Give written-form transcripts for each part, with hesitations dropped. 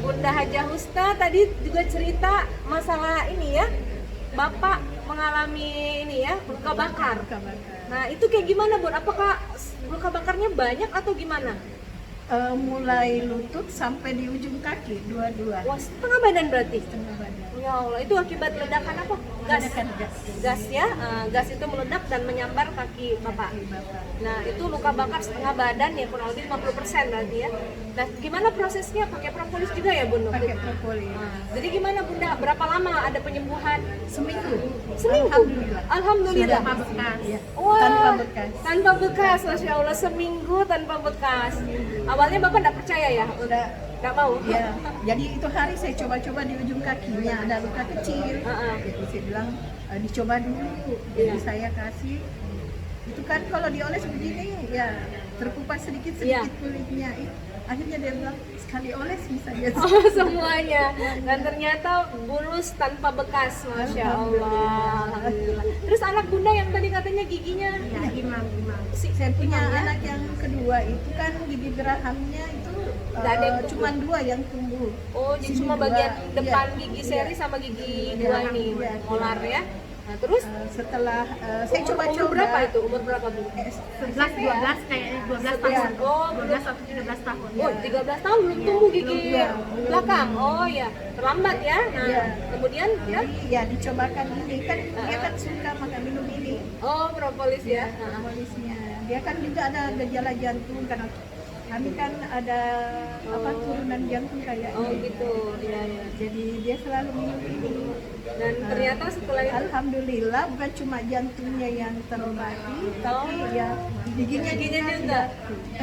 Bunda Haja Husna tadi juga cerita masalah ini ya, Bapak mengalami ini ya, luka bakar. Luka bakar. Nah, itu kayak gimana, Bun? Apakah luka bakarnya banyak atau gimana? Mulai lutut sampai di ujung kaki, dua-dua. Wah, setengah badan berarti? Setengah badan. Ya Allah, itu akibat ledakan apa? Gas? Ledakan gas. Gas ya, gas itu meledak dan menyambar kaki Bapak. Kaki bapak. Nah, itu luka bakar setengah badan ya, kurang lebih 50% berarti ya. Nah, gimana prosesnya? Pakai propolis juga ya, Bun? Pakai propolis. Jadi gimana, Bunda? Berapa lama ada penyembuhan? Seminggu. Seminggu? Alhamdulillah. Alhamdulillah. Sudah bekas. Ya. Wah, Tanpa bekas. Tanpa bekas, Masya Allah, seminggu tanpa bekas. Awalnya Bapak nggak percaya ya? Udah. Nggak mau? Ya, jadi itu hari saya coba-coba di ujung kakinya ada luka kecil. Jadi saya bilang dicoba dulu. Jadi Iya. saya kasih. Itu kan kalau dioles begini ya terkupas sedikit-sedikit kulitnya. Akhirnya dia bilang sekali oles bisa dia. Oh, semuanya. Dan ternyata mulus tanpa bekas, Masya Allah. Alhamdulillah. Terus anak Bunda yang tadi katanya giginya Imam. saya Punya anak yang kedua itu kan gigi gerahamnya itu Nggak ada yang tumbuh. cuma 2 yang tumbuh. Oh, jadi Sini cuma dua. bagian depan Iya. gigi Iya. seri sama gigi Iya, dua ini, iya. molar ya. Nah, terus Setelah saya umur coba-coba berapa itu? Umur berapa, Bu? 12 kayaknya 12 Iya. tahun. Oh, 12 atau 13 tahun. Oh, 13 tahun belum tumbuh gigi belum. belakang. Oh ya, terlambat ya. Nah, Iya. kemudian ya. Jadi ya dicobakan ini kan dia kan suka makan minum ini. Oh, propolis ya. Polisnya. Dia kan juga ada gejala jantung karena kami kan ada turunan jantung kayak Oh, ini. gitu. Iya, iya. Jadi dia selalu minum ini. Dan ternyata setelah itu Alhamdulillah bukan cuma jantungnya yang terobati, tapi ya giginya juga.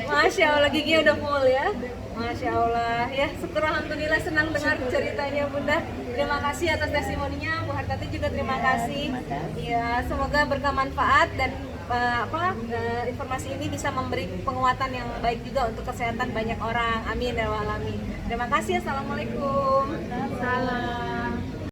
Masya Allah, giginya udah full ya. Masya Allah, ya syukur alhamdulillah, senang dengar ceritanya Bunda. Terima kasih atas testimoninya, Bu Hartati juga terima kasih. Ya, semoga berkah manfaat dan informasi ini bisa memberi penguatan yang baik juga untuk kesehatan banyak orang. Amin ya rabbal alamin. Terima kasih. Assalamualaikum. Salam.